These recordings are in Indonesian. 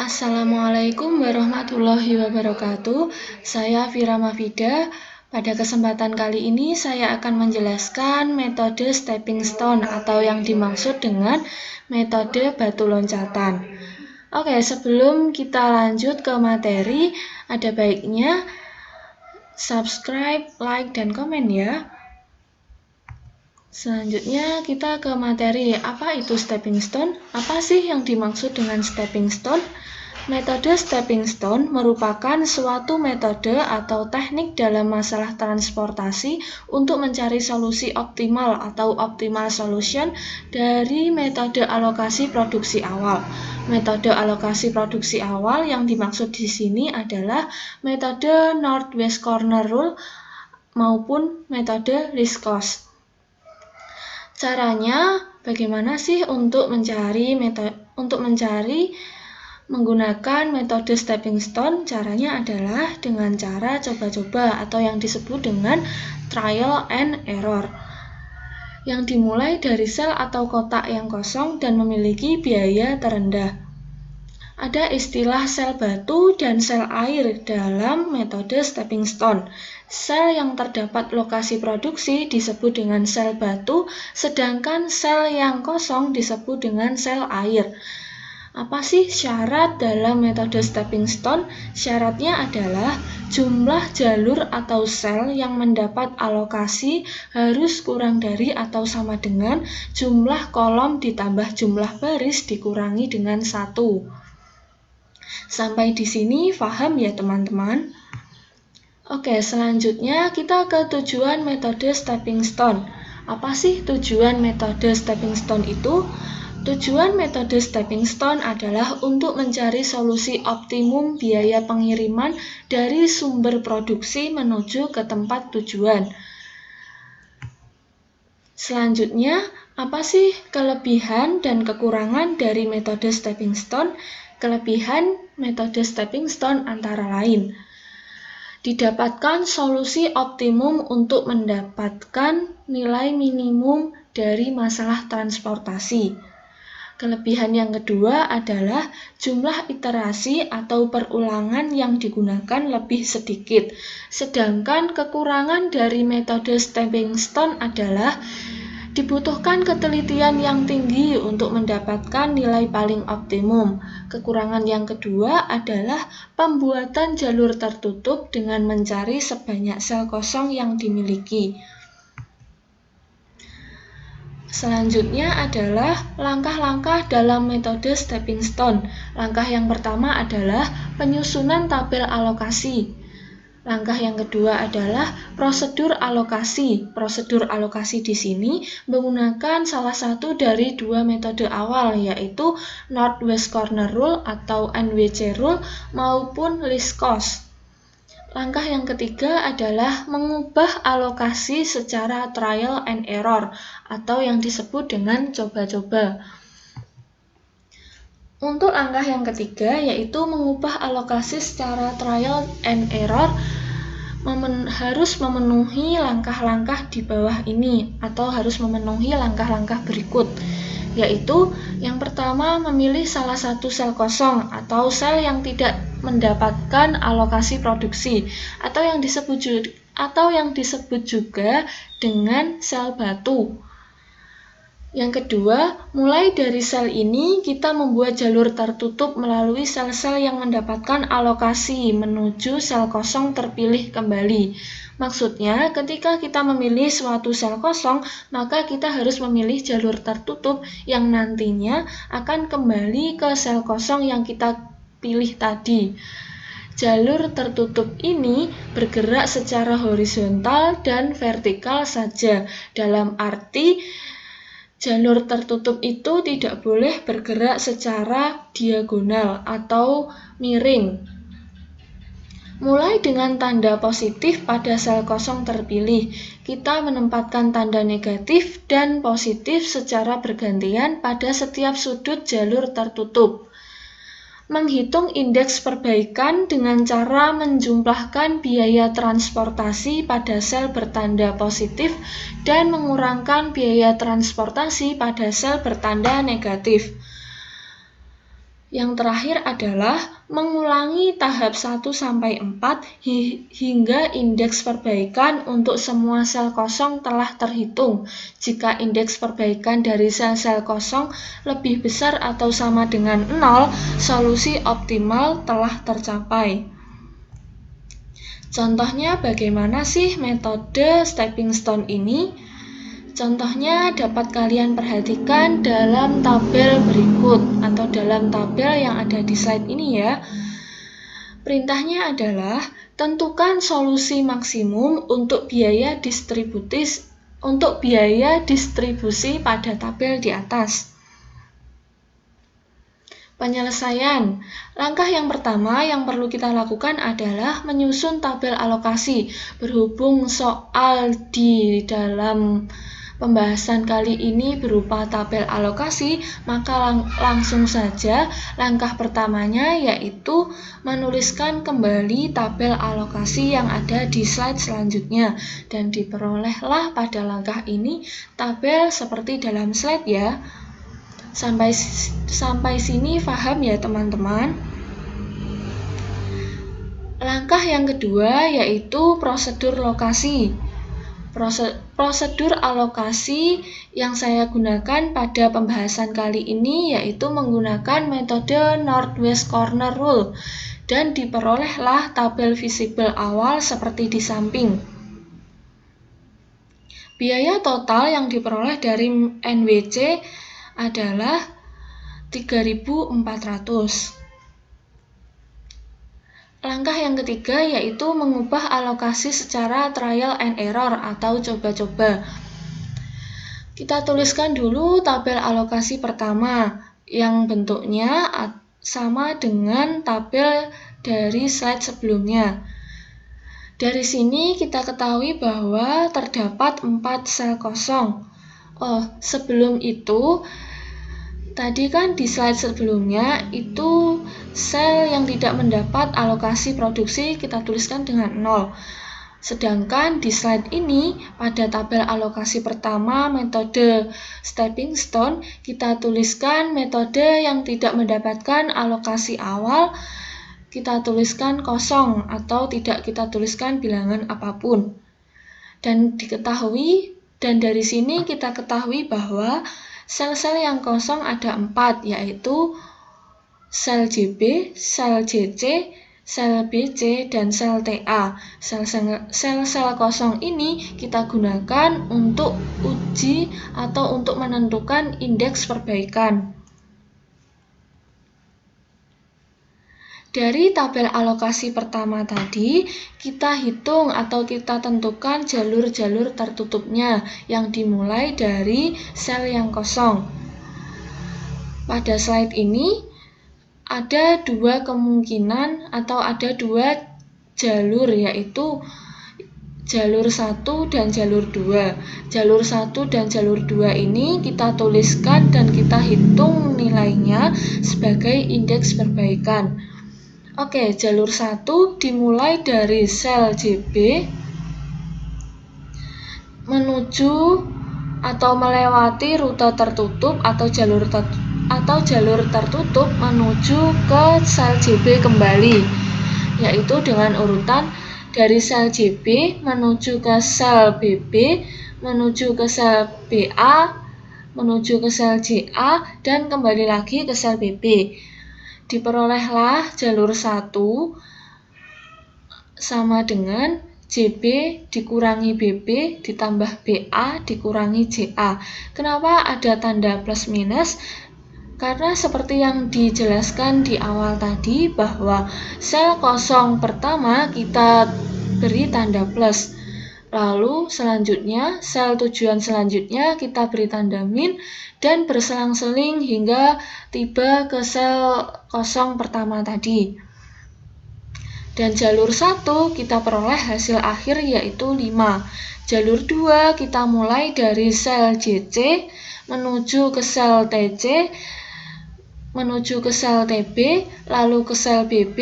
Assalamualaikum warahmatullahi wabarakatuh. Saya Fira Mafida. Pada kesempatan kali ini saya akan menjelaskan metode stepping stone atau yang dimaksud dengan metode batu loncatan. Oke, sebelum kita lanjut ke materi, ada baiknya subscribe, like, dan komen ya. Selanjutnya kita ke materi. Apa itu stepping stone? Apa sih yang dimaksud dengan stepping stone? Metode stepping stone merupakan suatu metode atau teknik dalam masalah transportasi untuk mencari solusi optimal atau optimal solution dari metode alokasi produksi awal. Metode alokasi produksi awal yang dimaksud di sini adalah metode Northwest Corner Rule maupun metode least cost. Caranya bagaimana sih untuk menggunakan metode stepping stone? Caranya adalah dengan cara coba-coba atau yang disebut dengan trial and error, yang dimulai dari sel atau kotak yang kosong dan memiliki biaya terendah. Ada istilah sel batu dan sel air dalam metode stepping stone. Sel yang terdapat lokasi produksi disebut dengan sel batu, sedangkan sel yang kosong disebut dengan sel air. Apa sih syarat dalam metode stepping stone? Syaratnya adalah jumlah jalur atau sel yang mendapat alokasi harus kurang dari atau sama dengan jumlah kolom ditambah jumlah baris dikurangi dengan 1. Sampai di sini paham ya teman-teman? Oke, selanjutnya kita ke tujuan metode stepping stone. Apa sih tujuan metode stepping stone itu? Tujuan metode stepping stone adalah untuk mencari solusi optimum biaya pengiriman dari sumber produksi menuju ke tempat tujuan. Selanjutnya, apa sih kelebihan dan kekurangan dari metode stepping stone? Kelebihan metode stepping stone antara lain: didapatkan solusi optimum untuk mendapatkan nilai minimum dari masalah transportasi. Kelebihan yang kedua adalah jumlah iterasi atau perulangan yang digunakan lebih sedikit. Sedangkan kekurangan dari metode stepping stone adalah dibutuhkan ketelitian yang tinggi untuk mendapatkan nilai paling optimum. Kekurangan yang kedua adalah pembuatan jalur tertutup dengan mencari sebanyak sel kosong yang dimiliki. Selanjutnya adalah langkah-langkah dalam metode stepping stone. Langkah yang pertama adalah penyusunan tabel alokasi. Langkah yang kedua adalah prosedur alokasi. Prosedur alokasi di sini menggunakan salah satu dari dua metode awal, yaitu Northwest Corner Rule atau NWC Rule maupun least cost. Langkah yang ketiga adalah mengubah alokasi secara trial and error atau yang disebut dengan coba-coba. Untuk langkah yang ketiga, yaitu mengubah alokasi secara trial and error, harus memenuhi langkah-langkah di bawah ini atau harus memenuhi langkah-langkah berikut, yaitu yang pertama memilih salah satu sel kosong atau sel yang tidak mendapatkan alokasi produksi atau yang disebut juga dengan sel batu. Yang kedua, mulai dari sel ini kita membuat jalur tertutup melalui sel-sel yang mendapatkan alokasi menuju sel kosong terpilih kembali. Maksudnya, ketika kita memilih suatu sel kosong, maka kita harus memilih jalur tertutup yang nantinya akan kembali ke sel kosong yang kita pilih tadi. Jalur tertutup ini bergerak secara horizontal dan vertikal saja. Dalam arti, jalur tertutup itu tidak boleh bergerak secara diagonal atau miring. Mulai dengan tanda positif pada sel kosong terpilih, kita menempatkan tanda negatif dan positif secara bergantian pada setiap sudut jalur tertutup. Menghitung indeks perbaikan dengan cara menjumlahkan biaya transportasi pada sel bertanda positif dan mengurangkan biaya transportasi pada sel bertanda negatif. Yang terakhir adalah mengulangi tahap 1-4 hingga indeks perbaikan untuk semua sel kosong telah terhitung. Jika indeks perbaikan dari sel-sel kosong lebih besar atau sama dengan 0, solusi optimal telah tercapai. Contohnya bagaimana sih metode stepping stone ini? Contohnya dapat kalian perhatikan dalam tabel berikut atau dalam tabel yang ada di slide ini ya. Perintahnya adalah tentukan solusi maksimum untuk biaya distribusi pada tabel di atas. Penyelesaian. Langkah yang pertama yang perlu kita lakukan adalah menyusun tabel alokasi. Berhubung soal di dalam pembahasan kali ini berupa tabel alokasi, maka langsung saja langkah pertamanya yaitu menuliskan kembali tabel alokasi yang ada di slide selanjutnya, dan diperolehlah pada langkah ini tabel seperti dalam slide ya. Sampai sini paham ya teman-teman? Langkah yang kedua yaitu prosedur lokasi. Prosedur alokasi yang saya gunakan pada pembahasan kali ini yaitu menggunakan metode Northwest Corner Rule, dan diperolehlah tabel visible awal seperti di samping. Biaya total yang diperoleh dari NWC adalah 3.400. Langkah yang ketiga yaitu mengubah alokasi secara trial and error atau coba-coba. Kita tuliskan dulu tabel alokasi pertama yang bentuknya sama dengan tabel dari slide sebelumnya. Dari sini kita ketahui bahwa terdapat 4 sel kosong. Sebelum itu tadi kan di slide sebelumnya itu sel yang tidak mendapat alokasi produksi kita tuliskan dengan 0. Sedangkan di slide ini pada tabel alokasi pertama metode stepping stone kita tuliskan metode yang tidak mendapatkan alokasi awal, kita tuliskan kosong atau tidak kita tuliskan bilangan apapun. Dan dari sini kita ketahui bahwa sel-sel yang kosong ada 4, yaitu sel JB, sel JC, sel BC, dan sel TA. Sel-sel kosong ini kita gunakan untuk uji atau untuk menentukan indeks perbaikan. Dari tabel alokasi pertama tadi, kita hitung atau kita tentukan jalur-jalur tertutupnya yang dimulai dari sel yang kosong. Pada slide ini ada 2 kemungkinan atau ada 2 jalur, yaitu jalur 1 dan jalur 2. Jalur 1 dan jalur 2 ini kita tuliskan dan kita hitung nilainya sebagai indeks perbaikan. Oke, jalur 1 dimulai dari sel JB menuju atau melewati rute tertutup atau jalur tertutup menuju ke sel JB kembali, yaitu dengan urutan dari sel JB menuju ke sel BB, menuju ke sel BA, menuju ke sel JA, dan kembali lagi ke sel BB. Diperolehlah jalur 1 sama dengan JB dikurangi BB ditambah BA dikurangi JA. Kenapa ada tanda plus minus? Karena seperti yang dijelaskan di awal tadi bahwa sel kosong pertama kita beri tanda plus. Lalu selanjutnya sel tujuan selanjutnya kita beri tanda min dan berselang-seling hingga tiba ke sel kosong pertama tadi. Dan jalur 1 kita peroleh hasil akhir yaitu 5. Jalur 2 kita mulai dari sel JC menuju ke sel TC, menuju ke sel TB, lalu ke sel BB,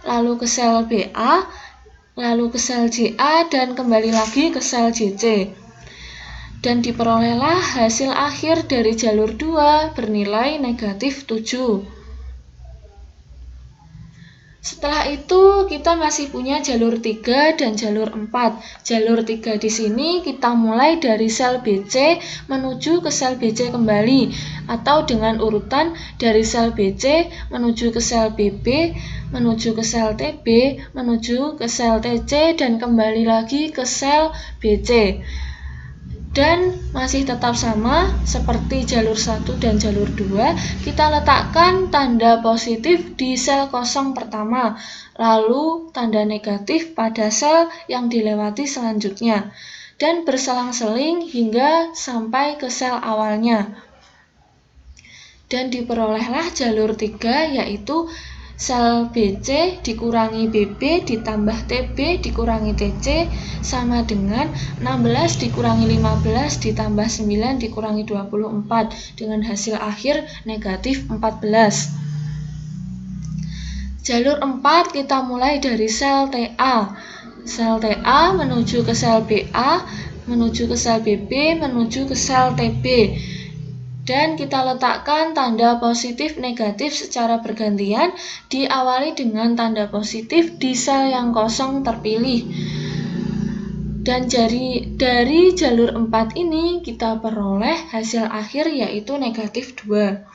lalu ke sel BA, lalu ke sel JA, dan kembali lagi ke sel JC. Dan diperolehlah hasil akhir dari jalur 2 bernilai negatif 7. Setelah itu kita masih punya jalur 3 dan jalur 4. Jalur 3 di sini kita mulai dari sel BC menuju ke sel BC kembali, atau dengan urutan dari sel BC menuju ke sel BB, menuju ke sel TB, menuju ke sel TC, dan kembali lagi ke sel BC. Dan masih tetap sama seperti jalur 1 dan jalur 2, kita letakkan tanda positif di sel kosong pertama, lalu tanda negatif pada sel yang dilewati selanjutnya, dan berselang-seling hingga sampai ke sel awalnya. Dan diperolehlah jalur 3, yaitu sel BC dikurangi BB ditambah TB dikurangi TC sama dengan 16 dikurangi 15 ditambah 9 dikurangi 24 dengan hasil akhir negatif 14. Jalur 4 kita mulai dari sel TA. Sel TA menuju ke sel BA, menuju ke sel BB, menuju ke sel TB. Dan kita letakkan tanda positif negatif secara bergantian, diawali dengan tanda positif di sel yang kosong terpilih. Dan dari jalur 4 ini kita peroleh hasil akhir yaitu negatif 2.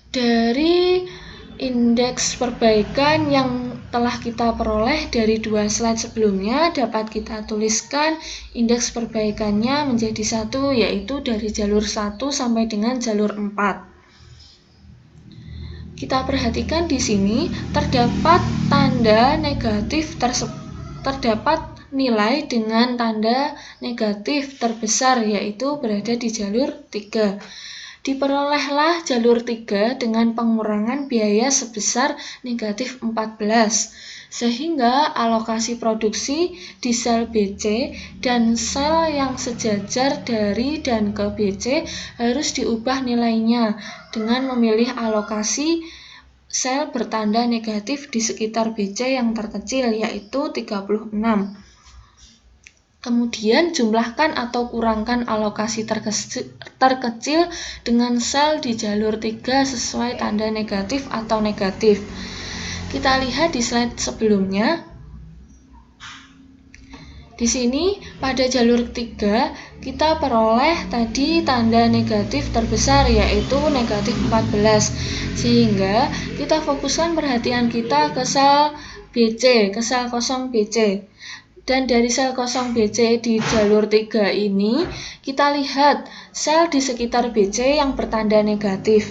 Dari indeks perbaikan yang telah kita peroleh dari 2 slide sebelumnya, dapat kita tuliskan indeks perbaikannya menjadi 1, yaitu dari jalur 1 sampai dengan jalur 4. Kita perhatikan di sini terdapat tanda negatif terdapat nilai dengan tanda negatif terbesar, yaitu berada di jalur 3. Diperolehlah jalur 3 dengan pengurangan biaya sebesar negatif 14, sehingga alokasi produksi di sel BC dan sel yang sejajar dari dan ke BC harus diubah nilainya dengan memilih alokasi sel bertanda negatif di sekitar BC yang terkecil, yaitu 36. Kemudian jumlahkan atau kurangkan alokasi terkecil dengan sel di jalur 3 sesuai tanda negatif atau negatif. Kita lihat di slide sebelumnya. Di sini pada jalur 3 kita peroleh tadi tanda negatif terbesar, yaitu negatif 14. Sehingga kita fokuskan perhatian kita ke sel BC, ke sel kosong BC. Dan dari sel kosong BC di jalur 3 ini, kita lihat sel di sekitar BC yang bertanda negatif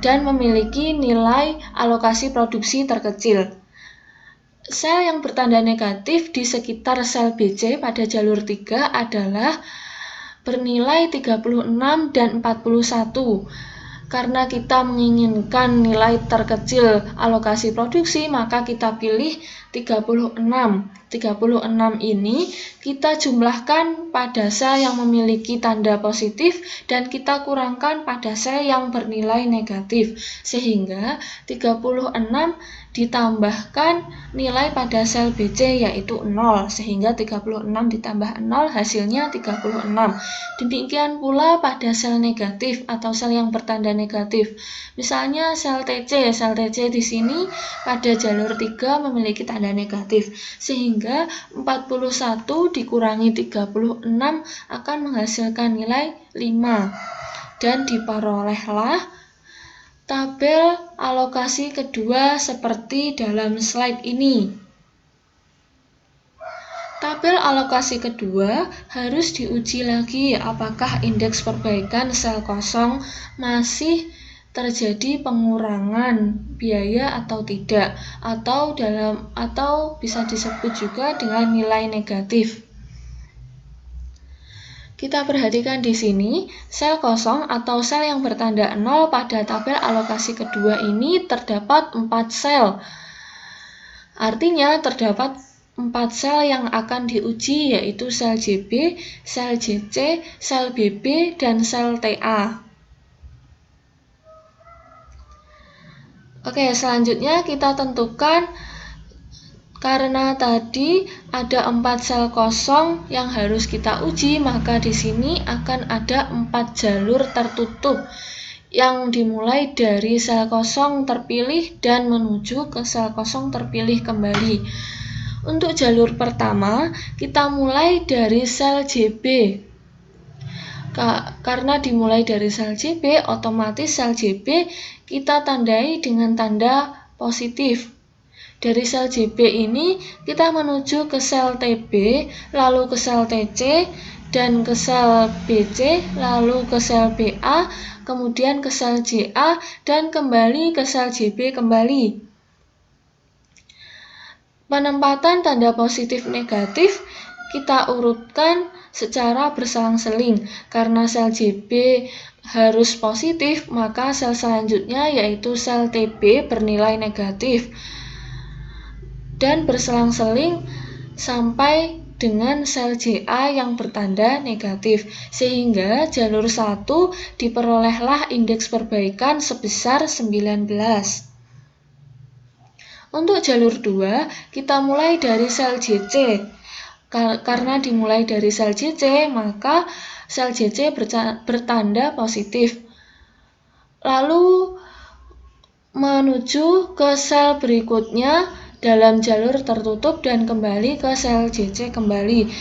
dan memiliki nilai alokasi produksi terkecil. Sel yang bertanda negatif di sekitar sel BC pada jalur 3 adalah bernilai 36 dan 41. Karena kita menginginkan nilai terkecil alokasi produksi, maka kita pilih 36. 36 ini kita jumlahkan pada sel yang memiliki tanda positif dan kita kurangkan pada sel yang bernilai negatif, sehingga 36 ditambahkan nilai pada sel BC yaitu 0, sehingga 36 ditambah 0 hasilnya 36. Demikian pula pada sel negatif atau sel yang bertanda negatif. Misalnya sel TC di sini pada jalur 3 memiliki tanda negatif, sehingga 41 dikurangi 36 akan menghasilkan nilai 5. Dan diperolehlah tabel alokasi kedua seperti dalam slide ini. Tabel alokasi kedua harus diuji lagi apakah indeks perbaikan sel kosong masih terjadi pengurangan biaya atau tidak, atau bisa disebut juga dengan nilai negatif. Kita perhatikan di sini, sel kosong atau sel yang bertanda 0 pada tabel alokasi kedua ini terdapat 4 sel. Artinya terdapat 4 sel yang akan diuji, yaitu sel JB, sel JC, sel BB, dan sel TA. Oke, selanjutnya kita tentukan. Karena tadi ada 4 sel kosong yang harus kita uji, maka di sini akan ada 4 jalur tertutup. yang dimulai dari sel kosong terpilih dan menuju ke sel kosong terpilih kembali. Untuk jalur pertama, kita mulai dari sel JB. Karena dimulai dari sel JB, otomatis sel JB kita tandai dengan tanda positif. Dari sel JB ini kita menuju ke sel TB, lalu ke sel TC, dan ke sel BC, lalu ke sel BA, kemudian ke sel JA, dan kembali ke sel JB kembali. Penempatan tanda positif negatif kita urutkan secara berselang-seling. Karena sel JB harus positif, maka sel selanjutnya yaitu sel TB bernilai negatif. Dan berselang-seling sampai dengan sel JA yang bertanda negatif, sehingga jalur 1 diperolehlah indeks perbaikan sebesar 19. Untuk jalur 2, kita mulai dari sel JC. Karena dimulai dari sel JC, maka sel JC bertanda positif. Lalu menuju ke sel berikutnya dalam jalur tertutup dan kembali ke sel JC kembali.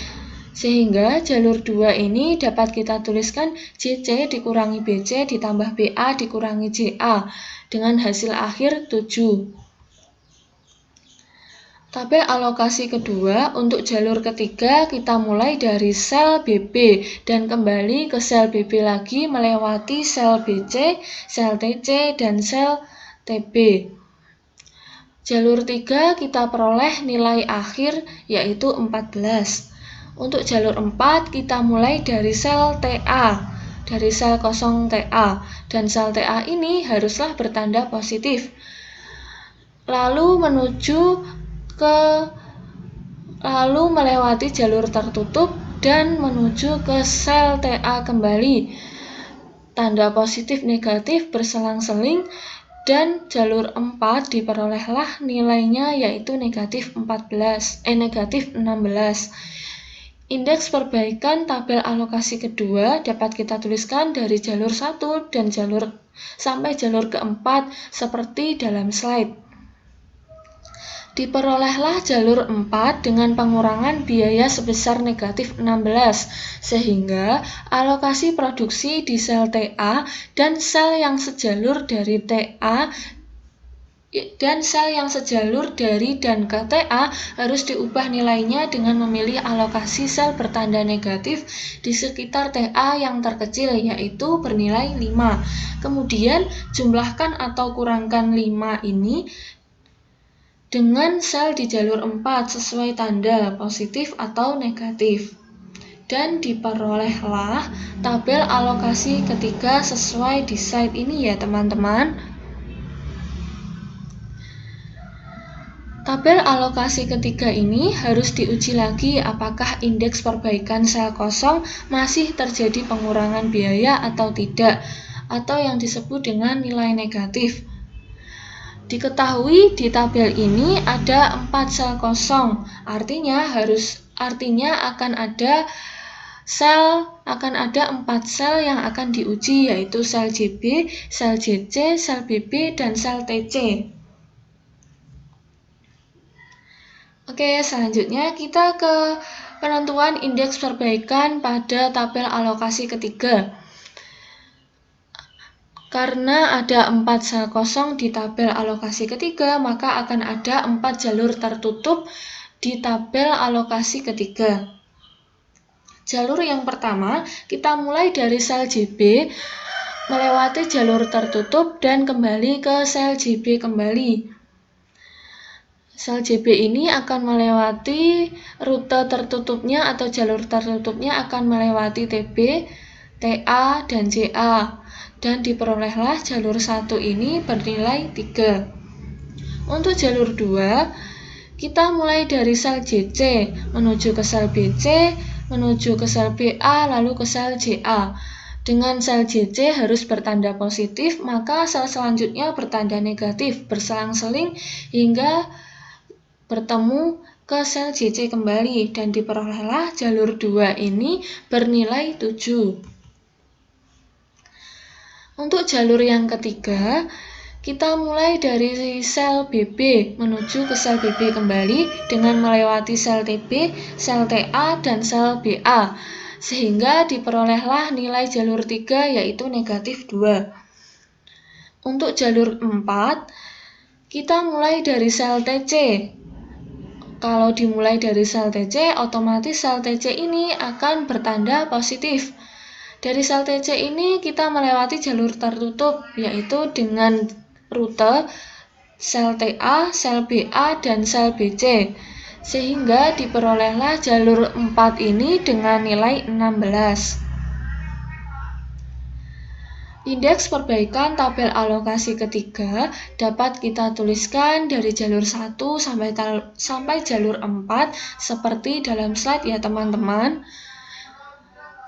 Sehingga jalur 2 ini dapat kita tuliskan JC dikurangi BC ditambah BA dikurangi JA dengan hasil akhir 7. Tabel alokasi kedua, untuk jalur ketiga kita mulai dari sel BB dan kembali ke sel BB lagi melewati sel BC, sel TC, dan sel TB. Jalur 3 kita peroleh nilai akhir yaitu 14. Untuk jalur 4 kita mulai dari sel TA, dari sel kosong TA, dan sel TA ini haruslah bertanda positif. Lalu melewati jalur tertutup dan menuju ke sel TA kembali. Tanda positif negatif berselang-seling dan jalur 4 diperolehlah nilainya yaitu negatif 16. Indeks perbaikan tabel alokasi kedua dapat kita tuliskan dari jalur 1 dan sampai jalur keempat seperti dalam slide. Diperolehlah jalur 4 dengan pengurangan biaya sebesar negatif 16, sehingga alokasi produksi di sel TA dan sel yang sejalur dari TA dan sel yang sejalur dari dan ke TA harus diubah nilainya dengan memilih alokasi sel bertanda negatif di sekitar TA yang terkecil yaitu bernilai 5. Kemudian jumlahkan atau kurangkan 5 ini dengan sel di jalur 4 sesuai tanda positif atau negatif. Dan diperolehlah tabel alokasi ketiga sesuai di slide ini ya teman-teman. Tabel alokasi ketiga ini harus diuji lagi apakah indeks perbaikan sel kosong masih terjadi pengurangan biaya atau tidak, atau yang disebut dengan nilai negatif. Diketahui di tabel ini ada 4 sel kosong, artinya akan ada 4 sel yang akan diuji yaitu sel JB, sel JC, sel BB, dan sel TC. Oke, selanjutnya kita ke penentuan indeks perbaikan pada tabel alokasi ketiga. Karena ada 4 sel kosong di tabel alokasi ketiga, maka akan ada 4 jalur tertutup di tabel alokasi ketiga. Jalur yang pertama, kita mulai dari sel JB, melewati jalur tertutup dan kembali ke sel JB kembali. Sel JB ini akan melewati rute tertutupnya atau jalur tertutupnya akan melewati TB, TA, dan JA. Dan diperolehlah jalur 1 ini bernilai 3. Untuk jalur 2, kita mulai dari sel JC, menuju ke sel BC, menuju ke sel BA, lalu ke sel JA. Dengan sel JC harus bertanda positif, maka sel selanjutnya bertanda negatif, berselang-seling hingga bertemu ke sel JC kembali, dan diperolehlah jalur 2 ini bernilai 7. Untuk jalur yang ketiga, kita mulai dari sel BB menuju ke sel BB kembali dengan melewati sel TB, sel TA, dan sel BA, sehingga diperolehlah nilai jalur 3 yaitu negatif 2. Untuk jalur 4, kita mulai dari sel TC. Kalau dimulai dari sel TC, otomatis sel TC ini akan bertanda positif. Dari sel TC ini kita melewati jalur tertutup, yaitu dengan rute sel TA, sel BA, dan sel BC, sehingga diperolehlah jalur 4 ini dengan nilai 16. Indeks perbaikan tabel alokasi ketiga dapat kita tuliskan dari jalur 1 sampai jalur 4 seperti dalam slide ya teman-teman.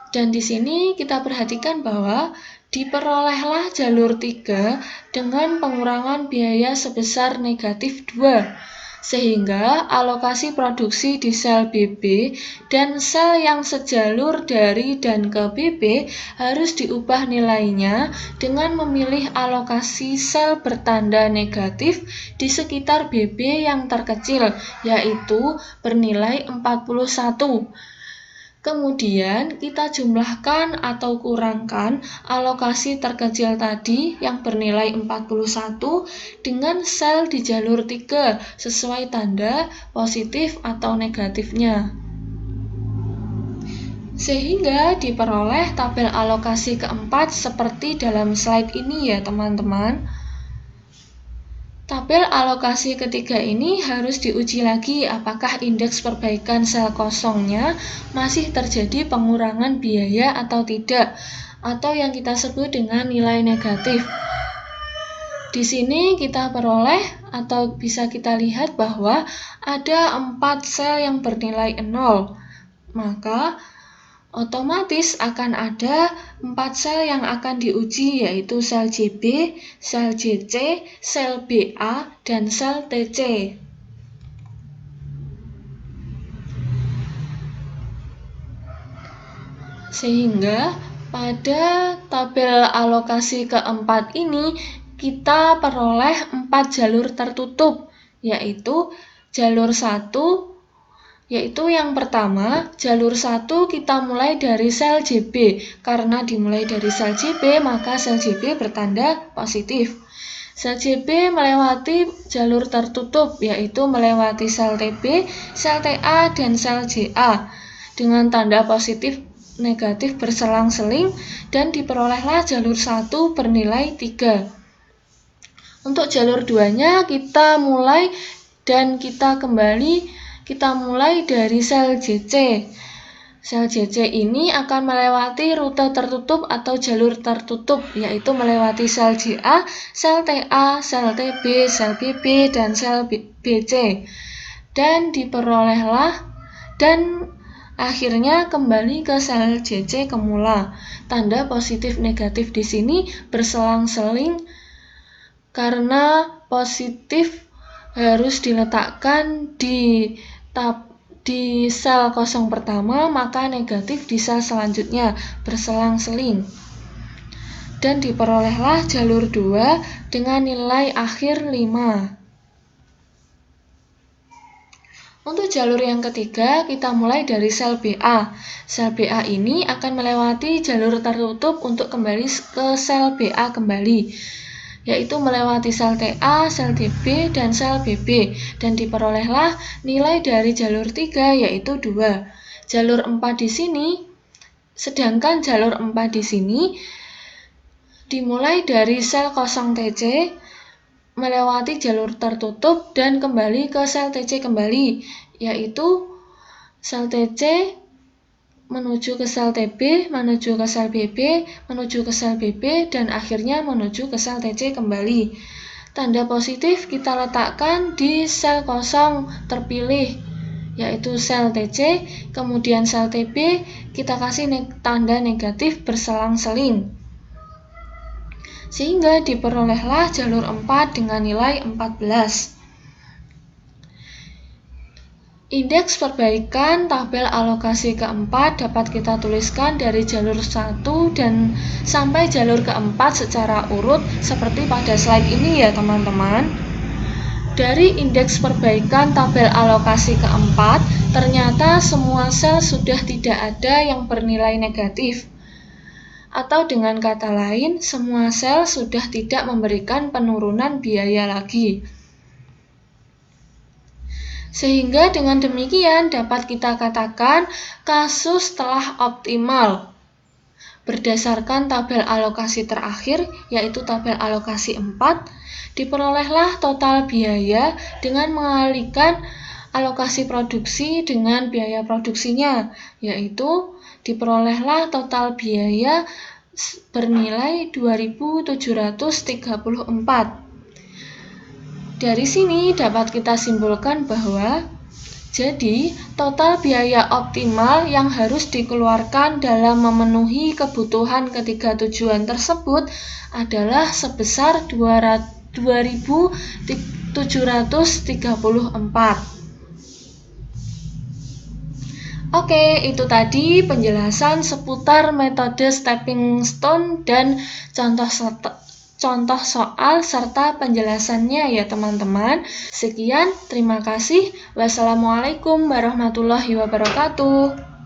Dan di sini kita perhatikan bahwa diperolehlah jalur 3 dengan pengurangan biaya sebesar negatif 2. Sehingga alokasi produksi di sel BB dan sel yang sejalur dari dan ke BB harus diubah nilainya dengan memilih alokasi sel bertanda negatif di sekitar BB yang terkecil, yaitu bernilai 41. Kemudian kita jumlahkan atau kurangkan alokasi terkecil tadi yang bernilai 41 dengan sel di jalur 3 sesuai tanda positif atau negatifnya. Sehingga diperoleh tabel alokasi keempat seperti dalam slide ini ya teman-teman. Tabel alokasi ketiga ini harus diuji lagi apakah indeks perbaikan sel kosongnya masih terjadi pengurangan biaya atau tidak, atau yang kita sebut dengan nilai negatif. Di sini kita peroleh atau bisa kita lihat bahwa ada 4 sel yang bernilai 0, maka otomatis akan ada 4 sel yang akan diuji, yaitu sel JB, sel JC, sel BA, dan sel TC. Sehingga pada tabel alokasi keempat ini kita peroleh 4 jalur tertutup, yaitu jalur 1, yaitu yang pertama, jalur 1 kita mulai dari sel JB. Karena dimulai dari sel JB, maka sel JB bertanda positif. Sel JB melewati jalur tertutup, yaitu melewati sel TB, sel TA, dan sel JA dengan tanda positif negatif berselang-seling, dan diperolehlah jalur 1 bernilai 3. Untuk jalur 2-nya kita mulai dari sel JC. Sel JC ini akan melewati rute tertutup atau jalur tertutup, yaitu melewati sel JA, sel TA, sel TB, sel BB, dan sel BC. Dan akhirnya kembali ke sel JC kemula. Tanda positif negatif di sini berselang-seling karena positif harus diletakkan di sel kosong pertama, maka negatif di sel selanjutnya berselang-seling. Dan diperolehlah jalur 2 dengan nilai akhir 5. Untuk jalur yang ketiga, kita mulai dari sel BA. Sel BA ini akan melewati jalur tertutup untuk kembali ke sel BA kembali, yaitu melewati sel TA, sel TB, dan sel BB, dan diperolehlah nilai dari jalur 3 yaitu 2. Jalur 4 di sini, sedangkan jalur 4 di sini dimulai dari sel kosong TC, melewati jalur tertutup dan kembali ke sel TC kembali, yaitu sel TC menuju ke sel TB, menuju ke sel BB, menuju ke sel BB, dan akhirnya menuju ke sel TC kembali. Tanda positif kita letakkan di sel kosong terpilih, yaitu sel TC, kemudian sel TB, kita kasih tanda negatif berselang-seling. Sehingga diperolehlah jalur 4 dengan nilai 14. Indeks perbaikan tabel alokasi keempat dapat kita tuliskan dari jalur 1 dan sampai jalur keempat secara urut seperti pada slide ini ya teman-teman. Dari indeks perbaikan tabel alokasi keempat, ternyata semua sel sudah tidak ada yang bernilai negatif. Atau dengan kata lain, semua sel sudah tidak memberikan penurunan biaya lagi. Sehingga dengan demikian dapat kita katakan kasus telah optimal. Berdasarkan tabel alokasi terakhir, yaitu tabel alokasi 4, diperolehlah total biaya dengan mengalihkan alokasi produksi dengan biaya produksinya, yaitu diperolehlah total biaya bernilai 2.734. Dari sini dapat kita simpulkan bahwa jadi total biaya optimal yang harus dikeluarkan dalam memenuhi kebutuhan ketiga tujuan tersebut adalah sebesar 2.734. Oke, itu tadi penjelasan seputar metode stepping stone dan contoh soal serta penjelasannya ya teman-teman. Sekian, terima kasih. Wassalamualaikum warahmatullahi wabarakatuh.